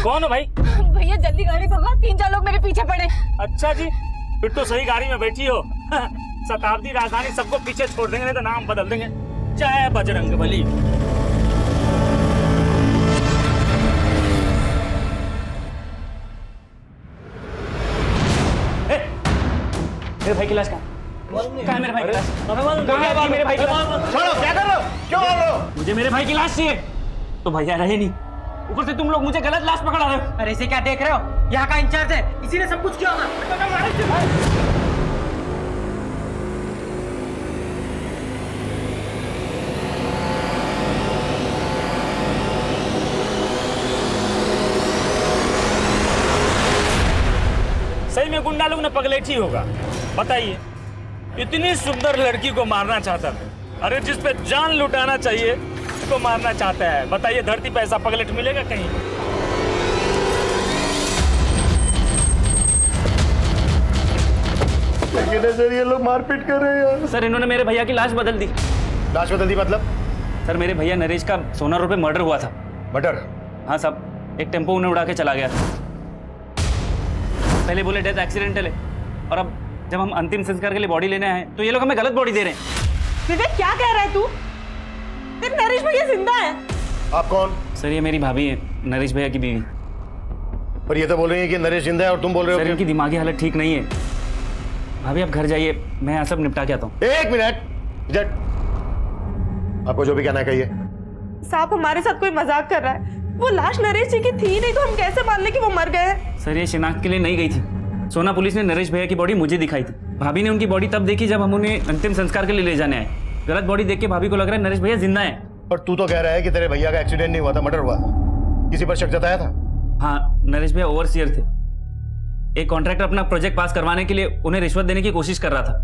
कौन हो भाई? भैया जल्दी गाड़ी भगा, 3-4 लोग मेरे पीछे पड़े। अच्छा जी, फिर तो सही गाड़ी में बैठी हो। शताब्दी राजधानी सबको पीछे छोड़ देंगे, नहीं तो नाम बदल देंगे। जय बजरंगबली। मेरे भाई की लाश कहाँ है? मेरे भाई की लाश कहाँ है? मेरे भाई की लाश छोड़ो, क्या कर रहे हो? क्यों मार रहे हो? मुझे मेरे भाई की लाश चाहिए। तो भैया रहे नहीं, ऊपर से तुम लोग मुझे गलत लाश पकड़ा रहे हो। अरे इसे क्या देख रहे हो? यहाँ का इंचार्ज है, इसी ने सब कुछ किया होगा। सही में गुंडा लोग ने पगलेठी होगा। बताइए, इतनी सुंदर लड़की को मारना चाहता है। अरे जिस पे जान लुटाना चाहिए उसको मारना चाहता है। बताइए, धरती पे ऐसा पगलेट मिलेगा कहीं? सर ये लोग मारपीट कर रहे हैं यार। सर, इन्होंने मेरे भैया की लाश बदल दी। लाश बदल दी मतलब? सर, मेरे भैया नरेश का सोना रोड पे मर्डर हुआ था। मर्डर? हाँ साहब, एक टेम्पो उन्हें उड़ा के चला गया। पहले बोले डेथ एक्सीडेंटल है, और अब जब हम अंतिम संस्कार के लिए बॉडी लेने आए तो ये लोग हमें गलत बॉडी दे रहे हैं। विवेक, क्या कह रहा है तू? तेरे नरेश भैया जिंदा है। आप कौन? सर, ये मेरी भाभी है, नरेश भैया की बीवी। पर ये तो बोल रही है कि नरेश जिंदा है और तुम बोल रहे हो सर, इनकी दिमागी हालत ठीक नहीं है। भाभी आप घर जाइए, मैं यहाँ सब निपटा के आता हूँ। एक मिनट, जट, आपको जो भी कहना है कहिए। साहब, हमारे साथ कोई मजाक कर रहा है। वो लाश नरेश जी की थी नहीं, तो हम कैसे मान ले कि वो मर गए हैं? सर, ये शिनाख्त के लिए नहीं गई थी। सोना पुलिस ने नरेश भैया की बॉडी मुझे दिखाई थी। भाभी ने उनकी बॉडी तब देखी जब हम उन्हें अंतिम संस्कार के लिए ले जाने आए। गलत बॉडी देख के भाभी को लग रहा है नरेश भैया जिंदा है। पर तू तो कह रहा है कि तेरे भैया का एक्सीडेंट नहीं हुआ था, मर्डर हुआ था। किसी पर शक जताया था? हाँ, नरेश भैया ओवरसियर थे। एक कॉन्ट्रैक्टर अपना प्रोजेक्ट पास करवाने के लिए उन्हें रिश्वत देने की कोशिश कर रहा था।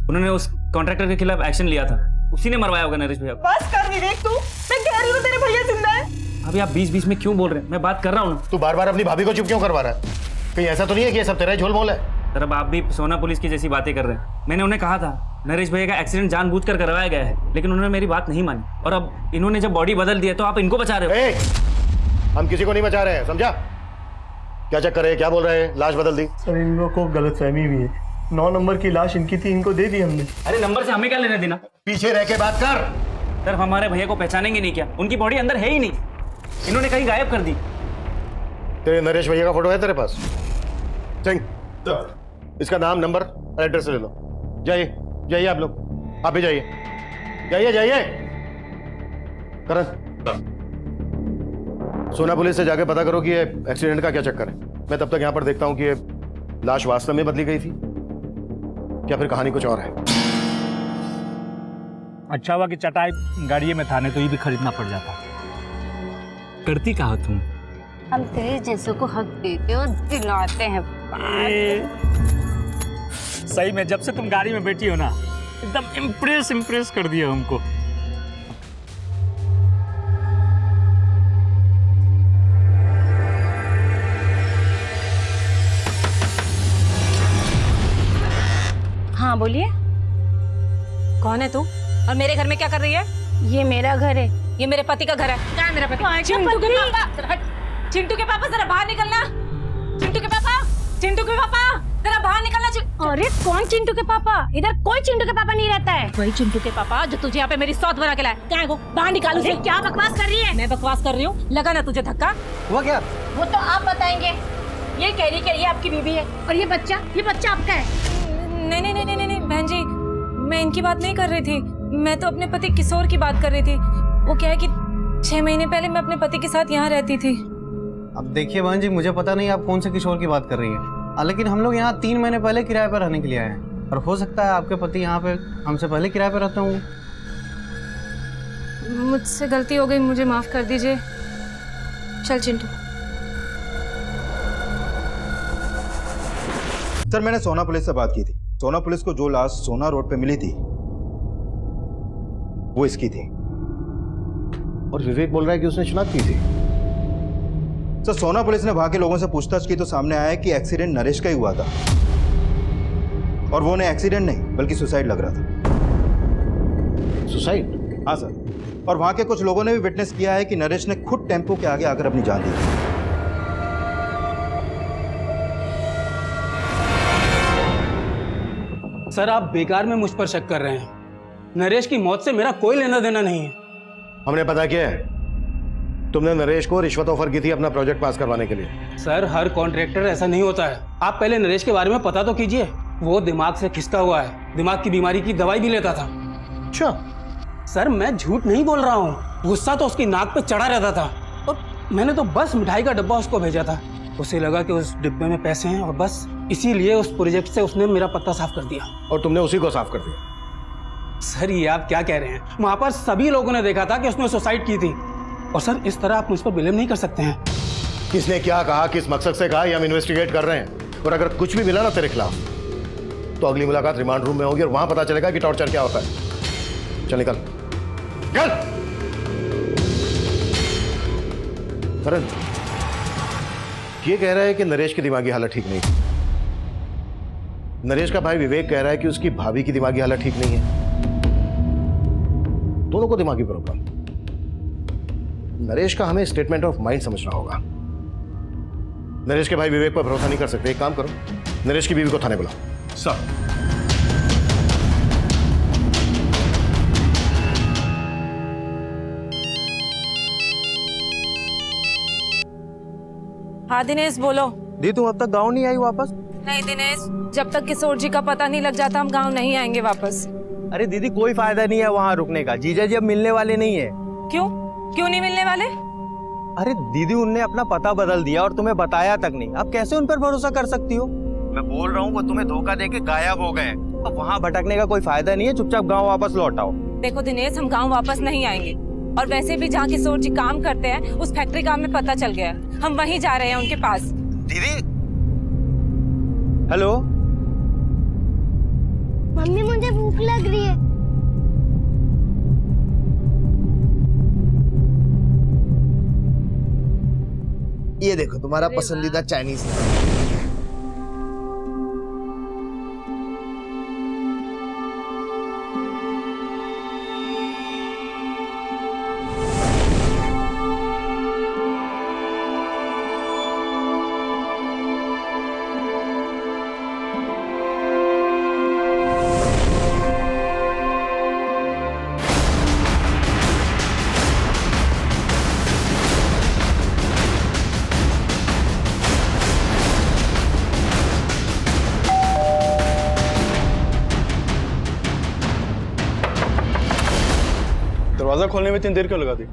उन्होंने उस कॉन्ट्रैक्टर के खिलाफ एक्शन लिया था, उसी ने मरवाया होगा नरेश भैया को। बस कर विवेक, तू। मैं कह रही हूँ तेरे भैया जिंदा है। अभी आप बीच-बीच में क्यों बोल रहे हैं? मैं बात कर रहा हूँ। तू बार बार अपनी भाभी को चुप क्यों करवा रहा है? कहीं ऐसा तो नहीं है कि ये सब तेरा ही झोल मोल है? सर, अब आप भी सोना पुलिस की जैसी बातें कर रहे हैं। मैंने उन्हें कहा था नरेश भैया का एक्सीडेंट जानबूझकर करवाया गया है, लेकिन उन्होंने मेरी बात नहीं मानी। और अब इन्होंने जब बॉडी बदल दी है तो आप इनको बचा रहे हो। हम किसी को नहीं बचा रहे हैं, समझा? क्या चक्कर है? क्या बोल रहे हैं? लाश बदल दी? सर, इन लोगों को गलतफहमी हुई है। 9 नंबर की लाश इनकी थी, इनको दे दी हमने। अरे नंबर से हमें क्या लेना देना? पीछे रह के बात कर। सर, हमारे भैया को पहचानेंगे नहीं क्या? उनकी बॉडी अंदर है ही नहीं, इन्होंने कहीं गायब कर दी। तेरे नरेश भैया का फोटो है तेरे पास? सिंह, इसका नाम, नंबर और एड्रेस ले लो। जाइए जाइए, आप लोग आप भी जाइए, जाइए जाइए। करण, सोना पुलिस से जाके पता करो कि ये एक्सीडेंट का क्या चक्कर है। मैं तब तक यहां पर देखता हूं कि ये लाश वास्तव में बदली गई थी क्या फिर कहानी कुछ और है। अच्छा हुआ कि चटाई गाड़ी में था, नहीं तो ये भी खरीदना पड़ जाता। करती क्या हो तुम? हम तेरे जैसों को हक देते हो, दिलाते हैं। सही में जब से तुम गाड़ी में बैठी हो ना, एकदम इम्प्रेस कर दिया हमको। हाँ बोलिए, कौन है तू और मेरे घर में क्या कर रही है? ये मेरा घर है। ये मेरे पति का घर है। क्या है मेरा पति? चिंटू के पापा, चिंटू के पापा, जरा बाहर निकलना। चिंटू के पापा, चिंटू के पापा, जरा बाहर निकलना। अरे कौन चिंटू के पापा? इधर कोई चिंटू के पापा नहीं रहता है। वही चिंटू के पापा जो तुझे यहाँ पे मेरी सौत बना के लाए। क्या है वो? बाहर निकालो उसे। क्या बकवास कर रही है? मैं बकवास कर रही हूँ? लगा ना तुझे धक्का? हुआ क्या? वो तो आप बताएंगे। ये कह रही कि ये आपकी बीवी है, और ये बच्चा आपका है। नहीं बहन जी, मैं इनकी बात नहीं कर रही थी। मैं तो अपने पति किशोर की बात कर रही थी। वो क्या है कि 6 महीने पहले मैं अपने पति के साथ यहाँ रहती थी। अब देखिए बहन जी, मुझे पता नहीं आप कौन से किशोर की बात कर रही हैं, लेकिन हम लोग यहाँ 3 महीने पहले किराए पर रहने के लिए आए हैं, और हो सकता है आपके पति यहाँ पे हमसे पहले किराए पर रहते होंगे। मुझसे गलती हो गई, मुझे माफ कर दीजिए। चल चिंटू। सर, मैंने सोना पुलिस से बात की थी। सोना पुलिस को जो लाश सोना रोड पे मिली थी वो इसकी थी। और विवेक बोल रहा है कि उसने शिनाख्त की थी। सर, सोना पुलिस ने वहां के लोगों से पूछताछ की तो सामने आया कि एक्सीडेंट नरेश का ही हुआ था, और वो उन्हें एक्सीडेंट नहीं बल्कि सुसाइड लग रहा था। सुसाइड? हाँ सर, और वहां के कुछ लोगों ने भी विटनेस किया है कि नरेश ने खुद टेम्पो के आगे आकर अपनी जान दी। सर आप बेकार में मुझ पर शक कर रहे हैं। नरेश की मौत से मेरा कोई लेना देना नहीं है। हमने पता किया है, तुमने नरेश को रिश्वत ऑफर की थी अपना प्रोजेक्ट पास करवाने के लिए। सर हर कॉन्ट्रैक्टर ऐसा नहीं होता है। आप पहले नरेश के बारे में पता तो कीजिए। वो दिमाग से खिसका हुआ है, दिमाग की बीमारी की दवाई भी लेता था। अच्छा सर मैं झूठ नहीं बोल रहा हूँ, गुस्सा तो उसकी नाक पे चढ़ा रहता था और मैंने तो बस मिठाई का डब्बा उसको भेजा था। उसे लगा कि उस डिब्बे में पैसे हैं और बस इसीलिए उस प्रोजेक्ट से उसने मेरा पत्ता साफ कर दिया। और तुमने उसी को साफ कर दिया? सर ये आप क्या कह रहे हैं? वहां पर सभी लोगों ने देखा था कि उसने सुसाइड की थी। और सर इस तरह आप मुझ पर ब्लेम नहीं कर सकते हैं। किसने क्या कहा, किस मकसद से कहा, ये हम इन्वेस्टिगेट कर रहे हैं। और अगर कुछ भी मिला ना तेरे खिलाफ तो अगली मुलाकात रिमांड रूम में होगी और वहां पता चलेगा कि टॉर्चर क्या होता है। चल निकल चल। करण ये कह रहा है कि नरेश की दिमागी हालत ठीक नहीं है। नरेश का भाई विवेक कह रहा है कि उसकी भाभी की दिमागी हालत ठीक नहीं है। दोनों को दिमागी प्रॉब्लम। नरेश का हमें स्टेटमेंट ऑफ माइंड समझना होगा। नरेश के भाई विवेक पर भरोसा नहीं कर सकते। एक काम करो, नरेश की बीवी को थाने बुलाओ। सर हाँ दिनेश बोलो। दी तुम अब तक गाँव नहीं आई वापस? नहीं दिनेश, जब तक किशोर जी का पता नहीं लग जाता हम गांव नहीं आएंगे वापस। अरे दीदी कोई फायदा नहीं है वहाँ रुकने का, जीजा जी अब मिलने वाले नहीं है। क्यों क्यों नहीं मिलने वाले? अरे दीदी उनने अपना पता बदल दिया और तुम्हें बताया तक नहीं। अब कैसे उन पर भरोसा कर सकती हो? मैं बोल रहा हूँ वो तुम्हें धोखा देके गायब हो गए। अब वहाँ भटकने का कोई फायदा नहीं है, चुपचाप गाँव वापस लौट आओ। देखो दिनेश, हम गांव वापस नहीं आएंगे और वैसे भी जहाँ किशोर जी काम करते हैं उस फैक्ट्री का हमें पता चल गया है। हम वहीं जा रहे हैं उनके पास। दीदी हेलो मम्मी मुझे भूख लग रही है। ये देखो तुम्हारा पसंदीदा चाइनीज। दरवाजा खोलने में इतनी देर क्यों लगा दी?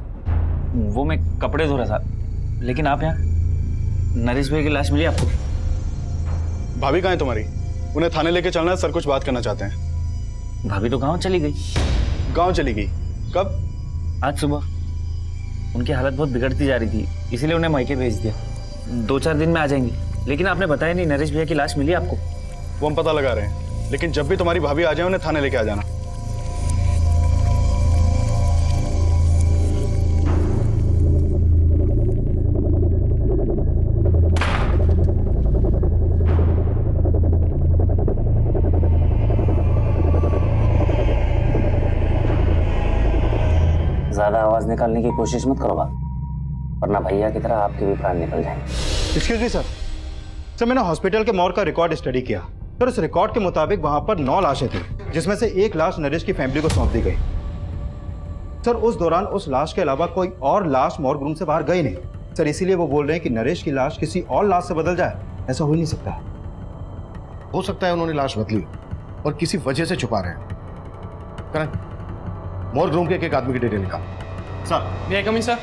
वो मैं कपड़े धो रहा था, लेकिन आप यहाँ? नरेश भाई की लाश मिली आपको? भाभी कहाँ है तुम्हारी? उन्हें थाने लेके चलना है, सर कुछ बात करना चाहते हैं। भाभी तो गांव चली गई। गांव चली गई? कब? आज सुबह। उनकी हालत बहुत बिगड़ती जा रही थी, इसीलिए उन्हें मायके भेज दिया। 2-4 दिन में आ जाएंगी। लेकिन आपने बताया नहीं, नरेश भैया की लाश मिली आपको? वो हम पता लगा रहे हैं, लेकिन जब भी तुम्हारी भाभी आ जाए उन्हें थाने लेके आ जाना। ज्यादा आवाज निकालने की कोशिश मत करो, वरना भैया की तरह आपके भी प्राण निकल जाएंगे। Excuse me sir. सर मैंने हॉस्पिटल के मॉर्ग का रिकॉर्ड स्टडी किया। सर उस रिकॉर्ड के मुताबिक वहां पर 9 लाशें थी, जिसमें से 1 लाश नरेश की फैमिली को सौंप दी गई। सर उस दौरान उस लाश के अलावा कोई और लाश मॉर्ग रूम से बाहर गई नहीं। सर इसीलिए वो बोल रहे हैं कि नरेश की लाश किसी और लाश से बदल जाए। ऐसा हो ही नहीं सकता। हो सकता है उन्होंने लाश बदली और किसी वजह से छुपा रहे हैं। करण, मॉर्ग रूम के एक आदमी की डिटेल निकाल। सर मे आई कम इन सर?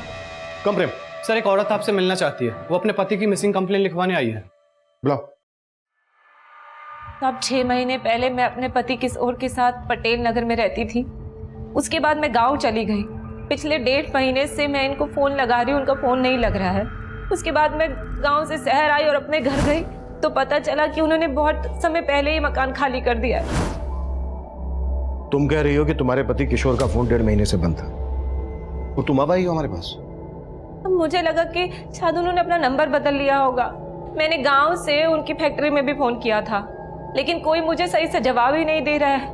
कम प्रेम। सर एक औरत आपसे मिलना चाहती है, वो अपने पति की मिसिंग कंप्लेन लिखवाने आई है। बुलाओ। अब 6 महीने पहले मैं अपने पति किशोर के साथ पटेल नगर में रहती थी। उसके बाद मैं गांव चली गई। पिछले 1.5 महीने से मैं इनको फोन लगा रही हूँ, उनका फोन नहीं लग रहा है। उसके बाद मैं गांव से शहर आई और अपने घर गई तो पता चला कि उन्होंने बहुत समय पहले ही मकान खाली कर दिया है। तुम कह रही हो कि तुम्हारे पति किशोर का फोन 1.5 महीने से बंद था और तुम अब आई हो हमारे पास? अब मुझे लगा कि शायद उन्होंने अपना नंबर बदल लिया होगा। मैंने गांव से उनकी फैक्ट्री में भी फोन किया था, लेकिन कोई मुझे सही से जवाब ही नहीं दे रहा है।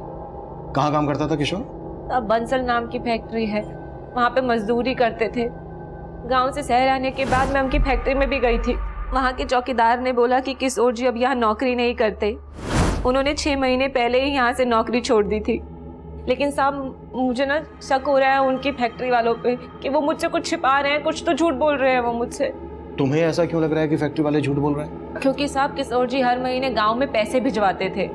कहाँ काम करता था किशोर? अब बंसल नाम की फैक्ट्री है, वहाँ पे मजदूरी करते थे। गांव से शहर आने के बाद मैं उनकी फैक्ट्री में भी गई थी। वहाँ के चौकीदार ने बोला कि किशोर जी अब यहाँ नौकरी नहीं करते उन्होंने 6 महीने पहले ही यहाँ से नौकरी छोड़ दी थी। लेकिन साहब मुझे ना शक हो रहा है उनकी फैक्ट्री वालों पे कि वो मुझसे कुछ छिपा रहे हैं, कुछ तो झूठ बोल रहे हैं वो मुझसे। तुम्हें ऐसा क्यों लग रहा है कि फैक्ट्री वाले झूठ बोल रहे हैं? क्योंकि साहब किशोर जी हर महीने गांव में पैसे भिजवाते थे।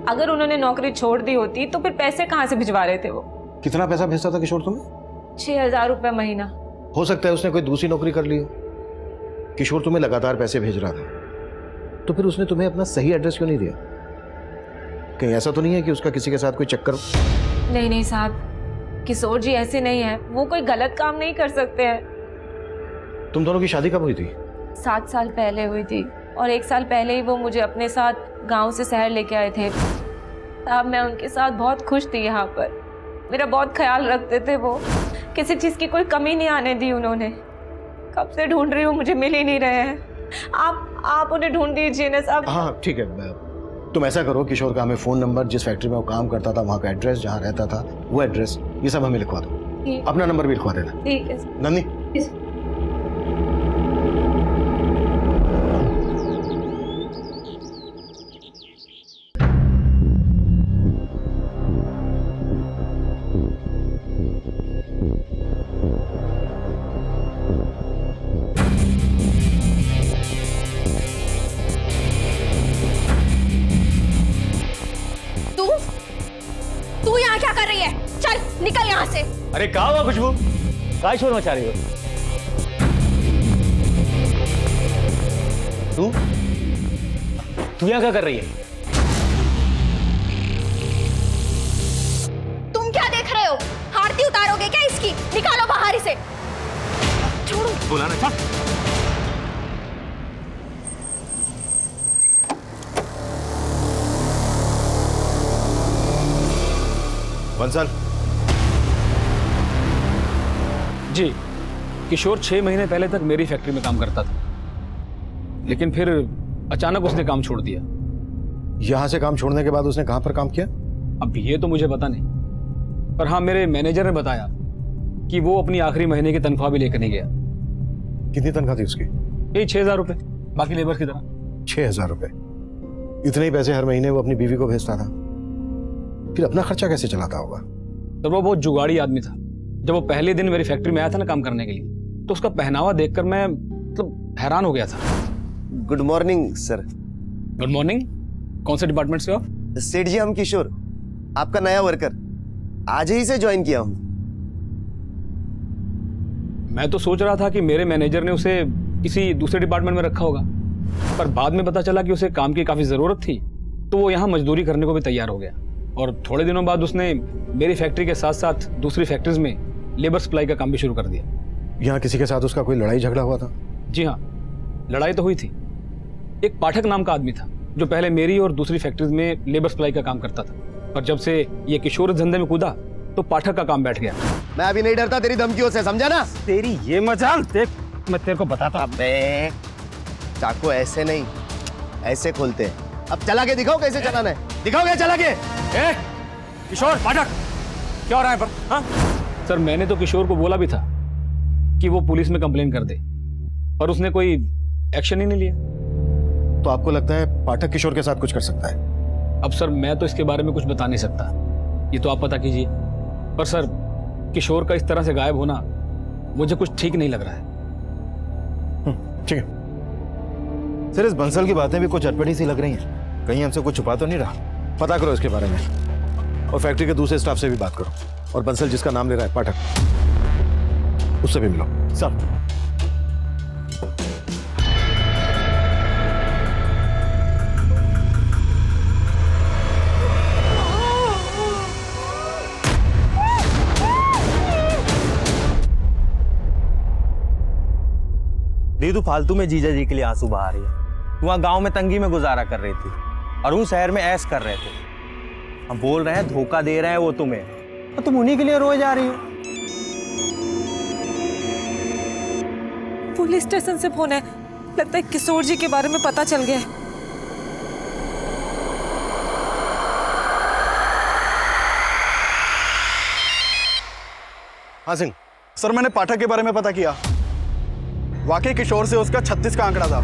अगर उन्होंने नौकरी छोड़ दी होती तो फिर पैसे कहाँ से भिजवा रहे थे वो? कितना पैसा भेजता था किशोर तुम्हें? 6,000 रुपये महीना। हो सकता है उसने कोई दूसरी नौकरी कर ली हो। किशोर तुम्हें लगातार पैसे भेज रहा था, तो फिर उसने तुम्हें अपना सही एड्रेस क्यों नहीं दिया? कहीं ऐसा तो नहीं है कि उसका किसी के साथ कोई चक्कर? नहीं नहीं साहब, किशोर जी ऐसे नहीं है, वो कोई गलत काम नहीं कर सकते हैं। तुम दोनों की शादी कब हुई थी? 7 साल पहले हुई थी और 1 साल पहले ही वो मुझे अपने साथ गांव से शहर लेके आए थे। साहब मैं उनके साथ बहुत खुश थी। यहाँ पर मेरा बहुत ख्याल रखते थे वो, किसी चीज़ की कोई कमी नहीं आने दी उन्होंने। कब से ढूंढ रही हूँ, मुझे मिल ही नहीं रहे हैं। आप उन्हें ढूंढ दीजिए ना साहब। हाँ ठीक है, तुम ऐसा करो, किशोर का हमें फ़ोन नंबर, जिस फैक्ट्री में वो काम करता था वहाँ का एड्रेस, जहाँ रहता था वो एड्रेस, ये सब हमें लिखवा दो। अपना नंबर भी लिखवा देना। ठीक है नंदी। तू यहाँ क्या कर रही है? चल निकल यहाँ से। अरे क्या हुआ खुशबू, काय शोर मचा रही हो? तू यहाँ क्या कर रही है? तुम क्या देख रहे हो? आरती उतारोगे क्या इसकी? निकालो बाहर इसे। छोड़ो। बोला ना, चल। बंसल। जी, किशोर 6 महीने पहले तक मेरी फैक्ट्री में काम करता था, लेकिन फिर अचानक उसने काम छोड़ दिया। यहां से काम छोड़ने के बाद उसने कहां पर काम किया? अब ये तो मुझे पता नहीं, पर हाँ मेरे मैनेजर ने बताया कि वो अपनी आखिरी महीने की तनख्वाह भी लेकर नहीं गया। कितनी तनख्वाह थी उसकी? यही 6,000 रुपये, बाकी लेबर की तरह। 6,000 रुपये? इतने ही पैसे हर महीने वो अपनी बीवी को भेजता था, फिर अपना खर्चा कैसे चलाता होगा? तो वो बहुत जुगाड़ी आदमी था। जब वो पहले दिन मेरी फैक्ट्री में आया था ना काम करने के लिए, तो उसका पहनावा देखकर मैं मतलब हैरान हो गया था। Good morning sir. Good morning. कौन से डिपार्टमेंट से हो? सेठ जी, हम किशोर, आपका नया वर्कर, आज ही से ज्वाइन किया हूँ। मैं तो सोच रहा था कि मेरे मैनेजर ने उसे किसी दूसरे डिपार्टमेंट में रखा होगा, पर बाद में पता चला कि उसे काम की काफी जरूरत थी, तो वो यहाँ मजदूरी करने को भी तैयार हो गया। और थोड़े दिनों बाद उसने मेरी फैक्ट्री के साथ साथ दूसरी फैक्ट्रीज में लेबर सप्लाई का काम भी शुरू कर दिया। यहाँ किसी के साथ उसका कोई लड़ाई झगड़ा हुआ था? जी हाँ, लड़ाई तो हुई थी। एक पाठक नाम का आदमी था जो पहले मेरी और दूसरी फैक्ट्रीज में लेबर सप्लाई का काम करता था, पर जब से ये किशोर धंधे में कूदा तो पाठक का काम बैठ गया। मैं अभी नहीं डरता तेरी धमकियों से, समझा ना? तेरी ये मजाल देख, मैं तेरे को बताता। अबे चाकू ऐसे नहीं, ऐसे खोलते हैं। अब चला के दिखाओ कैसे चलाना है, दिखाओगे चला के? किशोर, पाठक, क्या हो रहा है पर? हाँ? सर मैंने तो किशोर को बोला भी था कि वो पुलिस में कंप्लेन कर दे, पर उसने कोई एक्शन ही नहीं लिया। तो आपको लगता है पाठक किशोर के साथ कुछ कर सकता है? अब सर मैं तो इसके बारे में कुछ बता नहीं सकता, ये तो आप पता कीजिए। पर सर किशोर का इस तरह से गायब होना मुझे कुछ ठीक नहीं लग रहा है। ठीक है सर, इस बंसल की बातें भी कुछ अटपटी सी लग रही हैं। कहीं हमसे कुछ छुपा तो नहीं रहा? पता करो इसके बारे में, और फैक्ट्री के दूसरे स्टाफ से भी बात करो, और बंसल जिसका नाम ले रहा है पाठक, उससे भी मिलो। सर दीदू फालतू में जीजा जी के लिए आंसू बहा रही है। तू वहाँ गांव में तंगी में गुजारा कर रही थी और वो शहर में ऐश कर रहे थे। हम बोल रहे हैं धोखा दे रहे हैं वो तुम्हें, और तुम उन्हीं के लिए रोए जा रही हो। पुलिस स्टेशन से फोन है, लगता है किशोर जी के बारे में पता चल गया। हाँ सिंह। सर मैंने पाठक के बारे में पता किया, वाकई किशोर से उसका 36 का आंकड़ा था।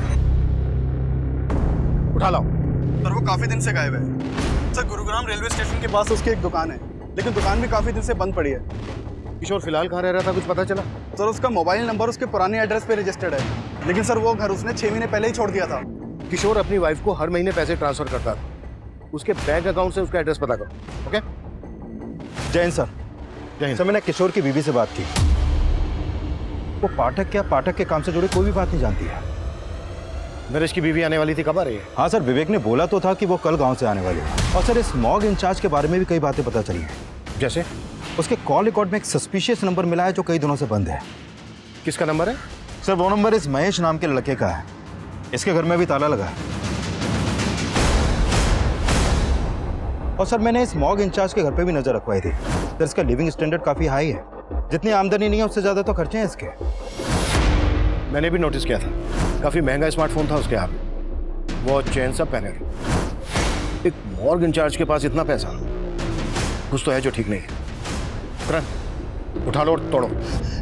उठा लाओ। सर वो काफी दिन से गायब है। सर गुरुग्राम रेलवे स्टेशन के पास उसकी एक दुकान है, लेकिन दुकान भी काफी दिन से बंद पड़ी है। किशोर फिलहाल कहाँ रह रहा था, कुछ पता चला? सर उसका मोबाइल नंबर उसके पुराने एड्रेस पे रजिस्टर्ड है, लेकिन सर वो घर उसने 6 महीने पहले ही छोड़ दिया था। किशोर अपनी वाइफ को हर महीने पैसे ट्रांसफर करता था, उसके बैंक अकाउंट से उसका एड्रेस पता करो। Okay? Jain sir. Jain sir मैंने किशोर की बीवी से बात की। वो पाठक के काम से जुड़ी कोई भी बात नहीं जानती है। नरेश की बीवी आने वाली थी, कब आ रही है? हाँ सर, विवेक ने बोला तो था कि वो कल गांव से आने वाली है। और सर इस मॉग इंचार्ज के बारे में भी कई बातें पता चली हैं। जैसे? उसके कॉल रिकॉर्ड में एक सस्पिशियस नंबर मिला है जो कई दिनों से बंद है। किसका नंबर है? सर वो नंबर इस महेश नाम के लड़के का है। इसके घर में भी ताला लगा है। और सर मैंने इस मॉग इंचार्ज के घर पे भी नजर रखवाई थी। सर इसका लिविंग स्टैंडर्ड काफी हाई है, जितनी आमदनी नहीं है उससे ज्यादा तो खर्चे हैं इसके। मैंने भी नोटिस किया था, काफी महंगा स्मार्टफोन था उसके हाथ में, वॉच, चेन सब पहने थे। एक मॉर्ग इंचार्ज के पास इतना पैसा, कुछ तो है जो ठीक नहीं है। करण, उठा लो और तोड़ो।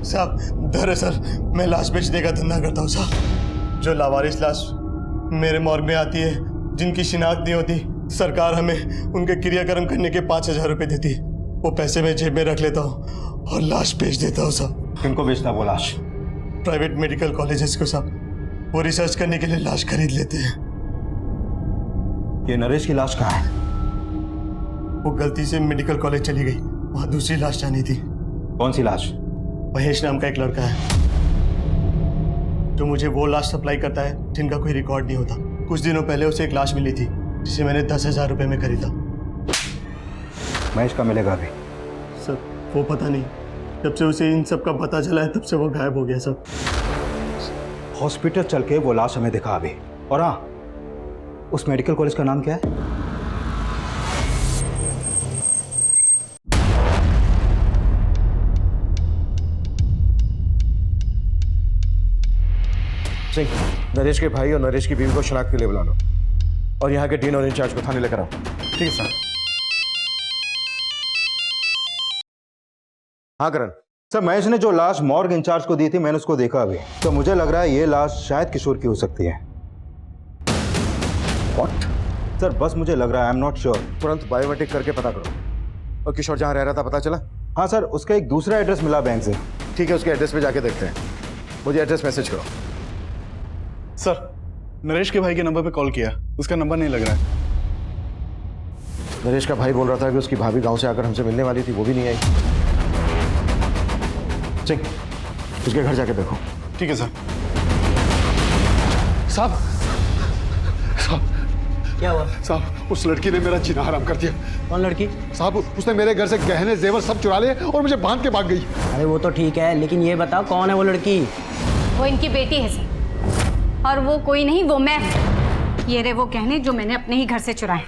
साहब दरअसल मैं लाश बेचने का धंधा करता हूँ साहब। जो लावारिस लाश मेरे मॉर्ग में आती है, जिनकी शिनाख्त नहीं होती, सरकार हमें उनके क्रियाक्रम करने के 5,000 रुपये देती है। वो पैसे मैं जेब में रख लेता हूँ और लाश बेच देता हूँ साहब। किनको बेचता वो लाश? प्राइवेट मेडिकल कॉलेजेस को साहब, वो रिसर्च करने के लिए लाश खरीद लेते हैं। ये नरेश की लाश कहाँ है? वो गलती से मेडिकल कॉलेज चली गई, वहाँ दूसरी लाश जानी थी। कौन सी लाश? महेश नाम का एक लड़का है जो मुझे वो लाश सप्लाई करता है जिनका कोई रिकॉर्ड नहीं होता। कुछ दिनों पहले उसे एक लाश मिली थी जिसे मैंने 10,000 रुपये में खरीदा। महेश का मिलेगा अभी? सर वो पता नहीं, जब से उसे इन सब का पता चला है तब से वो गायब हो गया सब। हॉस्पिटल चल के वो लाश हमें दिखा अभी। और हाँ, उस मेडिकल कॉलेज का नाम क्या है? सिंह, नरेश के भाई और नरेश की बीवी को शनाख्त के लिए बुला लो और यहाँ के डीन और इंचार्ज को थाने लेकर आओ। ठीक है सर। हाँ करण। सर महेश ने जो लाश मॉर्ग इंचार्ज को दी थी मैंने उसको देखा अभी, तो मुझे लग रहा है ये लाश शायद किशोर की हो सकती है। What? सर बस मुझे लग रहा है, आई एम नॉट श्योर। तुरंत बायोमेट्रिक करके पता करो। और किशोर जहाँ रह रहा था पता चला? हाँ सर, उसका एक दूसरा एड्रेस मिला बैंक से। ठीक है, उसके एड्रेस पे जाके देखते हैं। मुझे एड्रेस मैसेज करो। सर नरेश के भाई के नंबर पे कॉल किया, उसका नंबर नहीं लग रहा है। नरेश का भाई बोल रहा था कि उसकी भाभी गांव से आकर हमसे मिलने वाली थी, वो भी नहीं आई। सिंह, उसके घर जाके देखो। ठीक है सर। साहब क्या हुआ? साहब उस लड़की ने मेरा जीना हराम कर दिया। कौन लड़की? साहब उसने मेरे घर से गहने जेवर सब चुरा लिए और मुझे बांध के भाग गई। अरे वो तो ठीक है, लेकिन ये बताओ कौन है वो लड़की? वो इनकी बेटी है सर, और वो कोई नहीं, वो मैं हूँ। ये रहे वो गहने जो मैंने अपने ही घर से चुराए।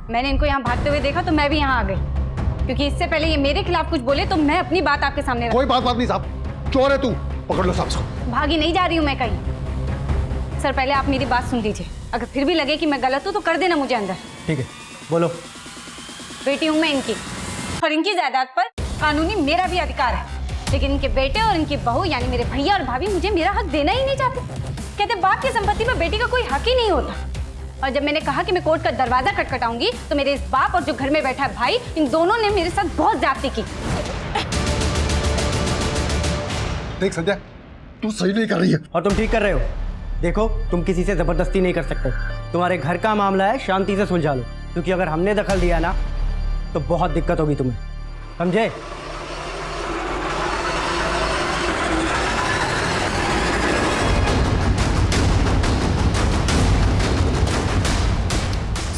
मैंने इनको यहाँ भागते हुए देखा तो मैं भी यहाँ आ गई, क्योंकि इससे पहले ये मेरे खिलाफ कुछ बोले तो मैं अपनी बात आपके सामने रखूं। कोई बात नहीं साहब, चोर है तू, पकड़ लो साहब इसको। भागी नहीं जा रही हूँ मैं कहीं। सर पहले आप मेरी बात सुन लीजिए, अगर फिर भी लगे कि मैं गलत हूँ तो कर देना मुझे अंदर। ठीक है, बोलो। बेटी हूँ मैं इनकी, और इनकी जायदाद पर कानूनी मेरा भी अधिकार है, लेकिन इनके बेटे और इनकी बहू यानी मेरे भैया और भाभी मुझे मेरा हक देना ही नहीं चाहते। कहते बाप की संपत्ति में बेटी का कोई हक ही नहीं होता। और जब मैंने कहा कि मैं कोर्ट का दरवाजा खटखटाऊंगी तो मेरे इस बाप और जो घर में बैठा है भाई, इन दोनों ने मेरे साथ बहुत ज्यादती की। देख संजय, तू सही नहीं कर रही है। और तुम ठीक कर रहे हो। देखो तुम किसी से जबरदस्ती नहीं कर सकते, तुम्हारे घर का मामला है, शांति से सुलझा लो, क्योंकि अगर हमने दखल दिया ना तो बहुत दिक्कत होगी तुम्हें, समझे?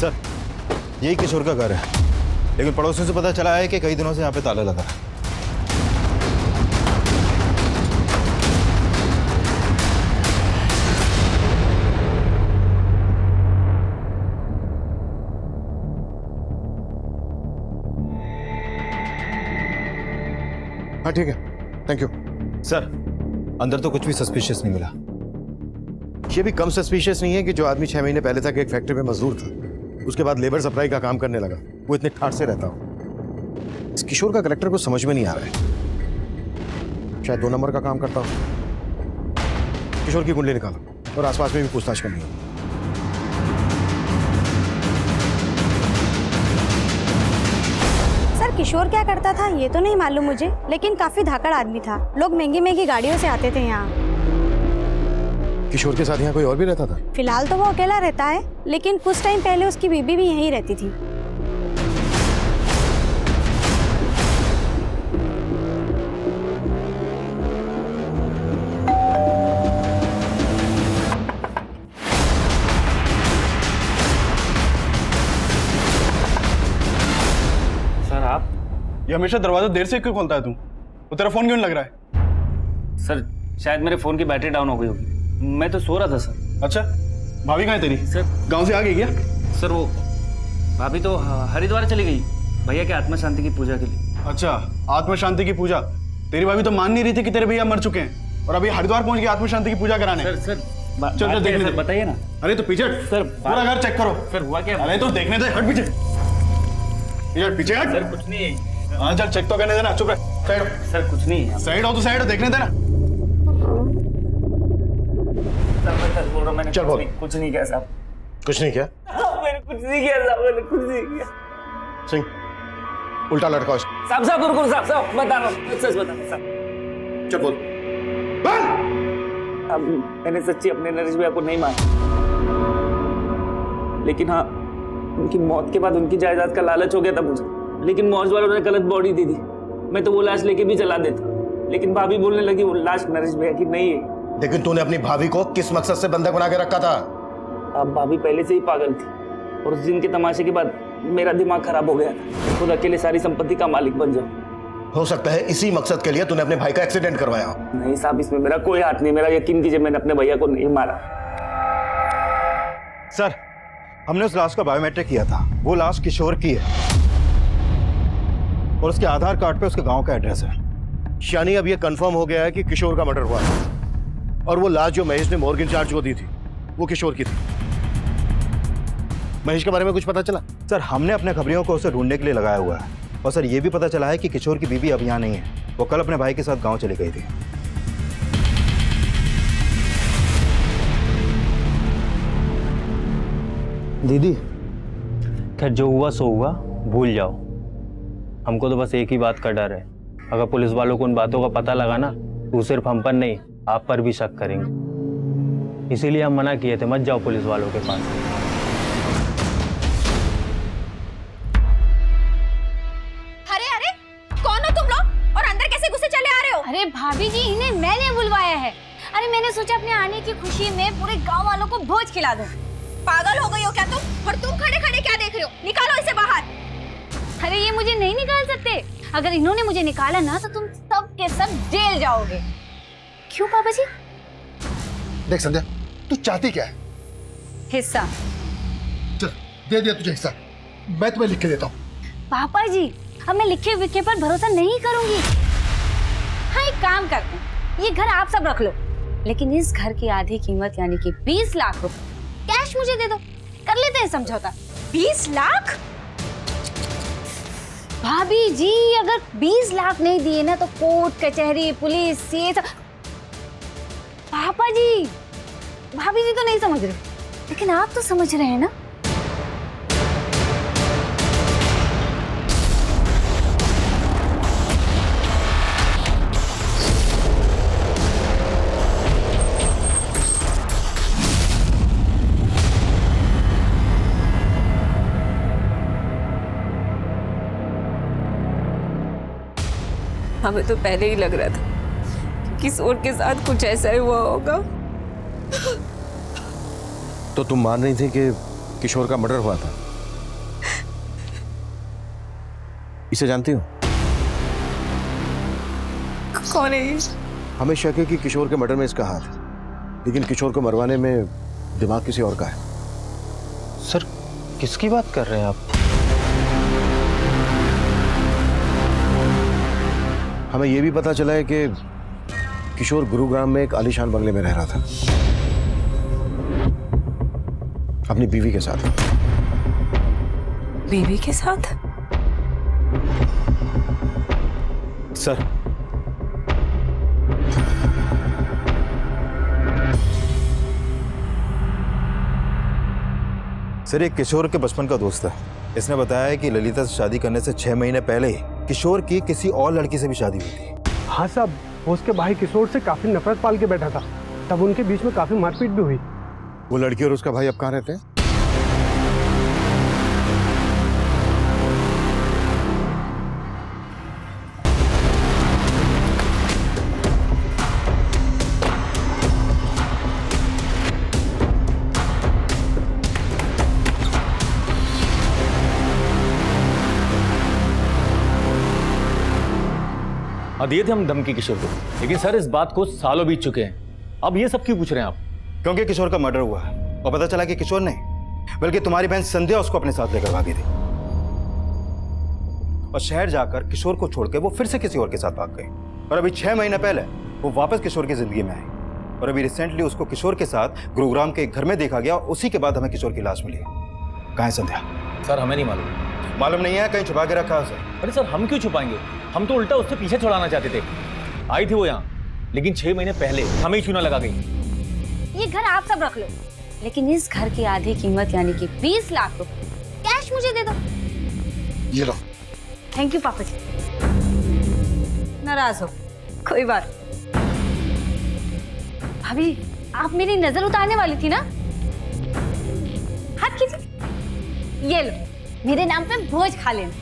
सर यही किशोर का घर है, लेकिन पड़ोसियों से पता चला है कि कई दिनों से यहाँ पे ताला लगा है। हाँ ठीक है, थैंक यू। सर अंदर तो कुछ भी सस्पिशियस नहीं मिला। ये भी कम सस्पिशियस नहीं है कि जो आदमी 6 महीने पहले तक एक फैक्ट्री में मजदूर था, उसके बाद लेबर सप्लाई का काम करने लगा, वो इतने ठाठ से रहता हो। इस किशोर का करेक्टर को समझ में नहीं आ रहा है। शायद 2 नंबर का काम करता हो। किशोर की कुंडली निकालो और आसपास में भी पूछताछ करनी है। सर किशोर क्या करता था ये तो नहीं मालूम मुझे, लेकिन काफी धाकड़ आदमी था। लोग महंगी महंगी गाड़ियों से आते थे यहाँ। किशोर के साथ यहाँ कोई और भी रहता था? फिलहाल तो वो अकेला रहता है, लेकिन कुछ टाइम पहले उसकी बीबी भी यहीं रहती थी। सर आप ये हमेशा दरवाजा देर से क्यों खोलता है तू? तो तेरा फोन क्यों नहीं लग रहा है? सर शायद मेरे फोन की बैटरी डाउन हो गई होगी, मैं तो सो रहा था सर। अच्छा, भाभी कहाँ है तेरी? सर गांव से आ गई क्या? सर वो भाभी तो हरिद्वार चली गई भैया के आत्मा शांति की पूजा के लिए। अच्छा, आत्मा शांति की पूजा। तेरी भाभी तो मान नहीं रही थी कि तेरे भैया मर चुके हैं और अभी हरिद्वार पहुंच गई आत्मा शांति की पूजा कराने। सर चल चल देखने दे। बताइए ना। अरे तो पीछे सर पूरा घर चेक करो। सर हुआ क्या? अरे तो देखने दे, हट पीछे। यार पीछे हट। सर कुछ नहीं है। हाँ चल चेक तो करने देना, चुप रह। साइड हो। सर कुछ नहीं है। साइड हो तो साइड हो, देखने देना। सर बोल रहा मैंने चल बोल। कुछ नहीं किया साहब। कुछ नहीं किया? मैंने कुछ नहीं किया साहब, मैंने कुछ नहीं किया। सिंह, उल्टा लटकाओ इसको। साहब साहब रुको साहब बता रहा हूँ, सच बता रहा हूँ साहब। चल बोल। अब मैंने सच्ची अपने नरेश भैया को नहीं मारा, लेकिन हाँ उनकी मौत के बाद उनकी जायदाद का लालच हो गया था मुझे। लेकिन मौज वालों ने गलत बॉडी दी थी, मैं तो वो लाश लेके भी चला देता, लेकिन भाभी बोलने लगी वो लाश नरेश भैया की नहीं है। लेकिन तूने अपनी भाभी को किस मकसद से बंधक बना के रखा था? अब भाभी पहले से ही पागल थी और उस दिन के तमाशे के बाद मेरा दिमाग खराब हो गया था। खुद अकेले सारी संपत्ति का मालिक बन जाऊं। हो सकता है इसी मकसद के लिए तूने अपने भाई का एक्सीडेंट करवाया। नहीं साहब, इसमें मेरा कोई हाथ नहीं। मेरा यकीन कीजिए, मैंने अपने भैया को नहीं मारा। सर, हमने उस लाश का बायोमेट्रिक किया था। वो लाश किशोर की है और उसके आधार कार्ड पे उसके गांव का एड्रेस है। यानी अब यह कंफर्म हो गया है कि किशोर का मर्डर हुआ है और वो लाश जो महेश ने मॉर्गन इंचार्ज को दी थी वो किशोर की थी। महेश के बारे में कुछ पता चला? सर, हमने अपने खबरियों को उसे ढूंढने के लिए लगाया हुआ है और सर ये भी पता चला है कि किशोर की बीवी अब यहाँ नहीं है। वो कल अपने भाई के साथ गांव चली गई थी। दीदी, खैर जो हुआ सो हुआ, भूल जाओ। हमको तो बस एक ही बात का डर है, अगर पुलिस वालों को उन बातों का पता लगा ना तो सिर्फ हम पर नहीं आप पर भी शक करेंगे। इसीलिए हम मना किए थे मत जाओ पुलिस वालों के पास। अरे अरे कौन हो तुम लोग और अंदर कैसे घुसे चले आ रहे हो? अरे भाभी जी, इन्हें मैंने बुलवाया है। अरे मैंने सोचा अपने आने की खुशी में पूरे गांव वालों को भोज खिला दूं। पागल हो गई हो क्या तुम? और तुम खड़े खड़े क्या देख रहे हो? निकालो इसे बाहर। अरे ये मुझे नहीं निकाल सकते। अगर इन्होंने मुझे निकाला ना तो तुम सब के सब जेल जाओगे। क्यों पापा जी? देख संध्या, तू चाहती क्या है? हिस्सा। चल दे दिया तुझे हिस्सा, मैं तुम्हें लिख के देता हूँ। पापा जी, अब मैं लिखे विखे पर भरोसा नहीं करूंगी। हाँ एक काम करते हैं, ये घर आप सब रख लो, लेकिन इस घर की आधी कीमत यानी कि 20 लाख रुपए कैश मुझे दे दो। कर लेते हैं समझौता। 20 लाख? भाभी जी, अगर 20 लाख नहीं दिए ना तो कोर्ट कचहरी पुलिस ये सब। पापा जी, भाभी जी तो नहीं समझ रहे, लेकिन आप तो समझ रहे हैं ना। हमें तो पहले ही लग रहा था कि किशोर के साथ कुछ ऐसा ही हुआ होगा। तो तुम मान रही थी कि किशोर का मर्डर हुआ था? इसे जानती हो? कौन है? हमें शक है कि किशोर के मर्डर में इसका हाथ है, लेकिन किशोर को मरवाने में दिमाग किसी और का है। सर किसकी बात कर रहे हैं आप? हमें यह भी पता चला है कि किशोर गुरुग्राम में एक आलीशान बंगले में रह रहा था अपनी बीवी के साथ। बीवी के साथ? सर, सर एक किशोर के बचपन का दोस्त है। इसने बताया है कि ललिता से शादी करने से 6 महीने पहले ही किशोर की किसी और लड़की से भी शादी हुई थी। हाँ साहब, वो उसके भाई किशोर से काफी नफरत पाल के बैठा था, तब उनके बीच में काफी मारपीट भी हुई। वो लड़की और उसका भाई अब कहाँ रहते हैं? दिए थे हम धमकी किशोर को, लेकिन सर इस बात को सालों बीत चुके हैं, अब ये सब क्यों पूछ रहे हैं आप? क्योंकि किशोर का मर्डर हुआ है और पता चला कि किशोर नहीं बल्कि तुम्हारी बहन संध्या उसको अपने साथ लेकर भागी थी और शहर जाकर किशोर को छोड़ के वो फिर से किसी और के साथ भाग गई और अभी 6 महीने पहले वो वापस किशोर की जिंदगी में आई और अभी रिसेंटली उसको किशोर के साथ गुरुग्राम के एक घर में देखा गया और उसी के बाद हमें किशोर की लाश मिली। कहाँ है संध्या? सर हमें नहीं मालूम। मालूम नहीं है? कहीं छुपा के रखा है उसे? अरे सर हम क्यों छुपाएंगे, हम तो उल्टा उससे पीछे छुड़ाना चाहते थे। आई थी वो यहाँ, लेकिन 6 महीने पहले हमें ही चूना लगा गई। ये घर आप सब रख लो, लेकिन इस घर की आधी कीमत यानी कि 20 लाख रुपए कैश मुझे दे दो। ये लो। थैंक यू पापा जी। नाराज हो, कोई बात। भाभी आप मेरी नजर उतारने वाली थी ना? हाथ कीजिए, ये लो मेरे नाम पे भोज खा लेना।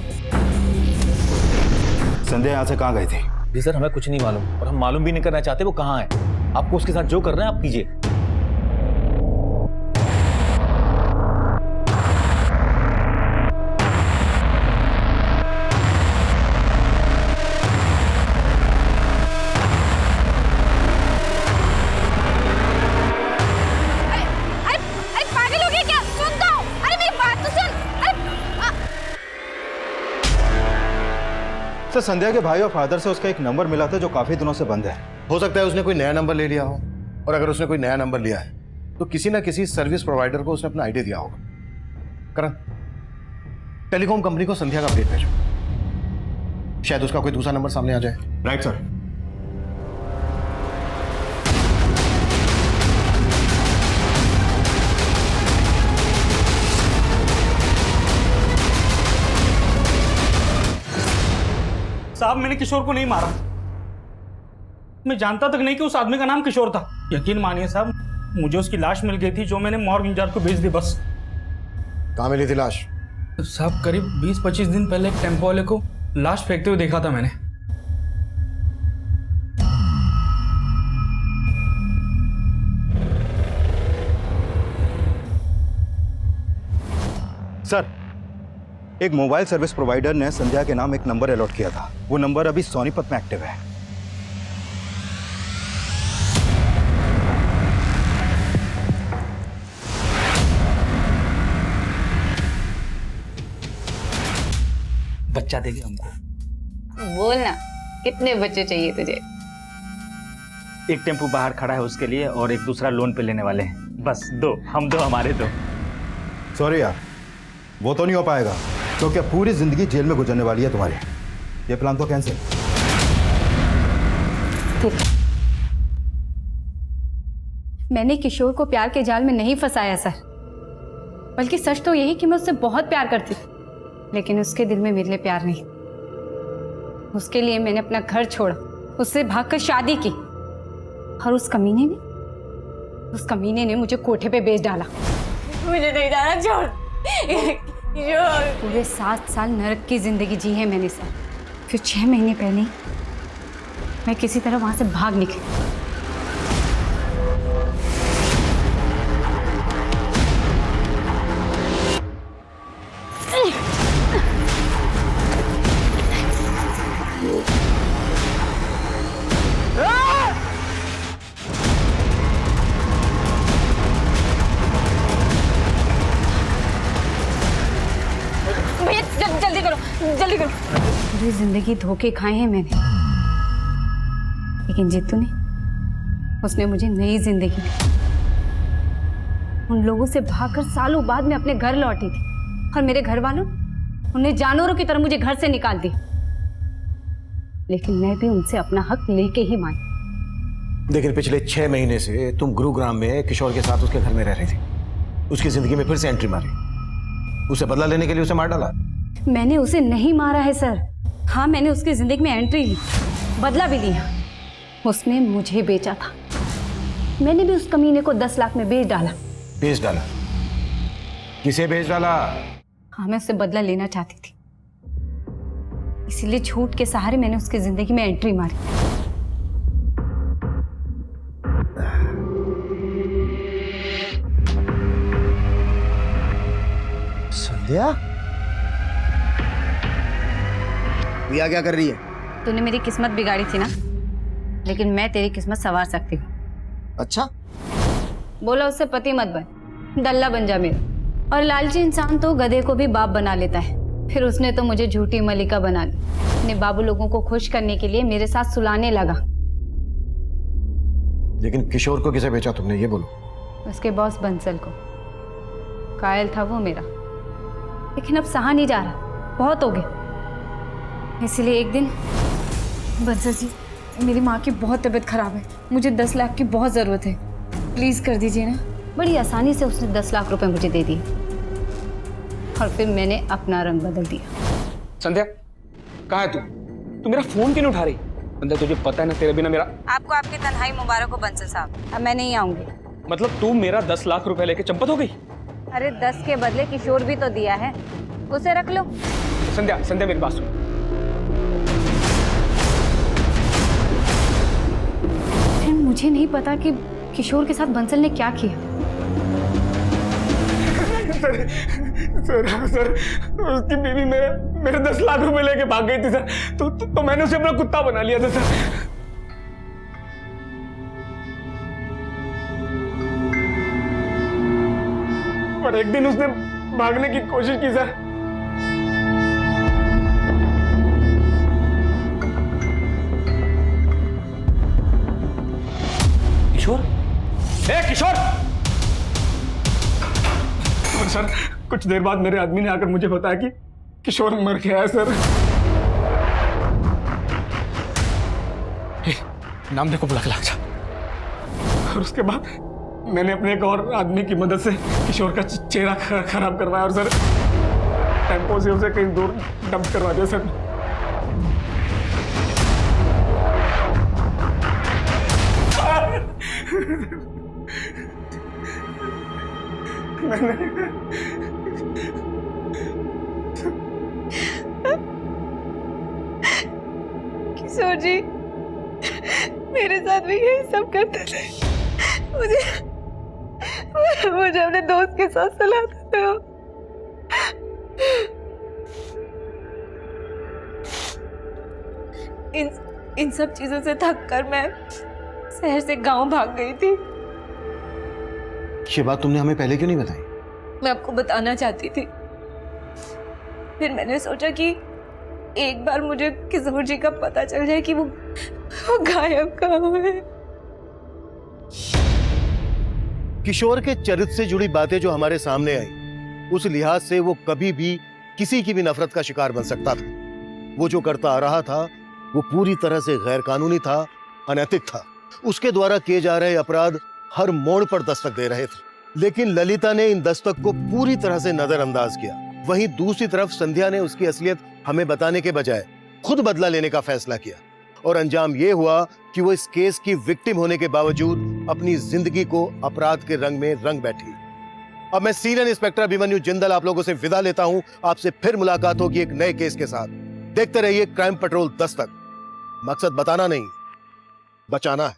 संध्या यहाँ से कहाँ गई थी? जी सर हमें कुछ नहीं मालूम और हम मालूम भी नहीं करना चाहते वो कहाँ है। आपको उसके साथ जो करना है आप कीजिए। पागल हो गया क्या? सुन तो, अरे मेरी बात तो सुन। सर संध्या के भाई और फादर से उसका एक नंबर मिला था जो काफी दिनों से बंद है। हो सकता है उसने कोई नया नंबर ले लिया हो, और अगर उसने कोई नया नंबर लिया है तो किसी ना किसी सर्विस प्रोवाइडर को उसने अपना आईडी दिया होगा। करण, टेलीकॉम कंपनी को संध्या का अपडेट भेजो, शायद उसका कोई दूसरा नंबर सामने आ जाए। Right sir. साहब मैंने किशोर को नहीं मारा, मैं जानता तक नहीं कि उस आदमी का नाम किशोर था। यकीन मानिए साहब, मुझे उसकी लाश मिल गई थी जो मैंने मॉर्ग इंचार्ज को भेज दी बस। कहाँ मिली थी लाश? साहब करीब 20-25 दिन पहले एक टेम्पो वाले को लाश फेंकते हुए देखा था मैंने। सर एक मोबाइल सर्विस प्रोवाइडर ने संध्या के नाम एक नंबर अलॉट किया था, वो नंबर अभी सोनीपत में एक्टिव है। बच्चा देगी हमको। बोलना कितने बच्चे चाहिए तुझे? एक टेम्पू बाहर खड़ा है उसके लिए और एक दूसरा लोन पे लेने वाले हैं, बस 2 हम 2 हमारे 2। सॉरी यार, वो तो नहीं हो पाएगा क्योंकि अब पूरी जिंदगी जेल में गुजरने वाली है तुम्हारी। ये प्लान तो कैंसिल। मैंने किशोर को प्यार के जाल में नहीं फंसाया सर, बल्कि सच तो यही कि मैं उससे बहुत प्यार करती थी, लेकिन उसके दिल में मेरे लिए प्यार नहीं। उसके लिए मैंने अपना घर छोड़ा, उससे भागकर शादी की, और उस कमीने ने मुझे कोठे पे बेच डाला। मुझे नहीं जाना, छोड़। पूरे 7 साल नरक की जिंदगी जी है मैंने सर। फिर 6 महीने पहले मैं किसी तरह वहां से भाग निकली। जल्दी करो। पूरी जिंदगी धोखे खाए हैं मैंने, लेकिन जीतू ने, उसने मुझे नई जिंदगी दी। उन लोगों से भागकर सालों बाद मैं अपने घर लौटी थी, और मेरे घर वालों उन्हें जानवरों की तरह मुझे घर से निकाल दिया। लेकिन मैं भी उनसे अपना हक लेके ही मानी। लेकिन पिछले 6 महीने से तुम गुरुग्राम में किशोर के साथ उसके घर में रह रही थी, उसकी जिंदगी में फिर से एंट्री मारी। उसे बदला लेने के लिए उसे मार डाला? मैंने उसे नहीं मारा है सर। हाँ, मैंने उसकी जिंदगी में एंट्री ली, बदला भी लिया। उसने मुझे बेचा था, मैंने भी उस कमीने को 10 लाख में बेच डाला। बेच डाला? किसे बेच डाला? हाँ, मैं उससे बदला लेना चाहती थी, इसीलिए झूठ के सहारे मैंने उसकी जिंदगी में एंट्री मारी। संध्या, प्रिया क्या कर रही है? तूने मेरी किस्मत बिगाड़ी थी ना, लेकिन मैं तेरी किस्मत संवार सकती हूँ। अच्छा? बोला उससे पति मत बन, दल्ला बन जा मेरा। और लालची इंसान तो गधे को भी बाप बना लेता है। फिर उसने तो मुझे झूठी मलिका बना ली। अपने बाबू लोगों को खुश करने के लिए मेरे साथ सुलाने लगा। लेकिन किशोर को किसे बेचा तुमने, ये बोलो। उसके बॉस बंसल को। कायल था वो मेरा, लेकिन अब सहा नहीं जा रहा, बहुत हो गया। इसलिए एक दिन, बंसल जी, मेरी माँ की बहुत तबीयत खराब है, मुझे 10 लाख की बहुत ज़रूरत है, प्लीज़ कर दीजिए ना। बड़ी आसानी से उसने 10 लाख रुपए मुझे दे दिए और फिर मैंने अपना रंग बदल दिया। संध्या, कहाँ है तू? तू मेरा फोन क्यों नहीं उठा रही? संध्या, तुझे पता है ना तेरे बिना मेरा। आपको आपकी तन्हाई मुबारक हो बंसल साहब, अब मैं नहीं आऊंगी। मतलब तू मेरा 10 लाख रुपए लेके चंपत हो गई? अरे 10 के बदले किशोर भी तो दिया है, उसे रख लो। संध्या, संध्या मेरी बात सुन। मुझे नहीं पता कि किशोर के साथ बंसल ने क्या किया। सर, उसकी बीवी मेरे 10 लाख रुपए लेके भाग गई थी सर, तो मैंने उसे अपना कुत्ता बना लिया था सर। और एक दिन उसने भागने की कोशिश की सर। किशोर, किशोर! और सर, कुछ देर बाद मेरे आदमी ने आकर मुझे बताया कि किशोर मर गया है सर। नाम देखो, बुला के लग जा। और उसके बाद मैंने अपने एक और आदमी की मदद से किशोर का चेहरा खराब करवाया और सर टेम्पो से उसे कहीं दूर डंप करवा दिया सर। किशोर जी मेरे साथ भी यही सब करते थे। मुझे अपने दोस्त के साथ सुलाते थे। इन सब चीजों से थक कर मैं शहर से गांव भाग गई थी। ये बात तुमने हमें पहले क्यों नहीं बताई? मैं आपको बताना चाहती थी, फिर मैंने सोचा कि एक बार मुझे किशोर जी का पता चल जाए कि वो गायब कहाँ है। किशोर के चरित्र से जुड़ी बातें जो हमारे सामने आई, उस लिहाज से वो कभी भी किसी की भी नफरत का शिकार बन सकता था। वो जो करता आ रहा था वो पूरी तरह से गैर कानूनी था, अनैतिक था। उसके द्वारा किए जा रहे अपराध हर मोड़ पर दस्तक दे रहे थे, लेकिन ललिता ने इन दस्तक को पूरी तरह से नजरअंदाज किया। वहीं दूसरी तरफ संध्या ने उसकी असलियत हमें बताने के बजाय खुद बदला लेने का फैसला किया और अंजाम यह हुआ कि वो इस केस की विक्टिम होने के बावजूद अपनी जिंदगी को अपराध के रंग में रंग बैठी। अब मैं सीनियर इंस्पेक्टर अभिमन्यु जिंदल आप लोगों से विदा लेता हूं। आपसे फिर मुलाकात होगी एक नए केस के साथ। देखते रहिए क्राइम पेट्रोल दस्तक। मकसद बताना नहीं, बचाना है।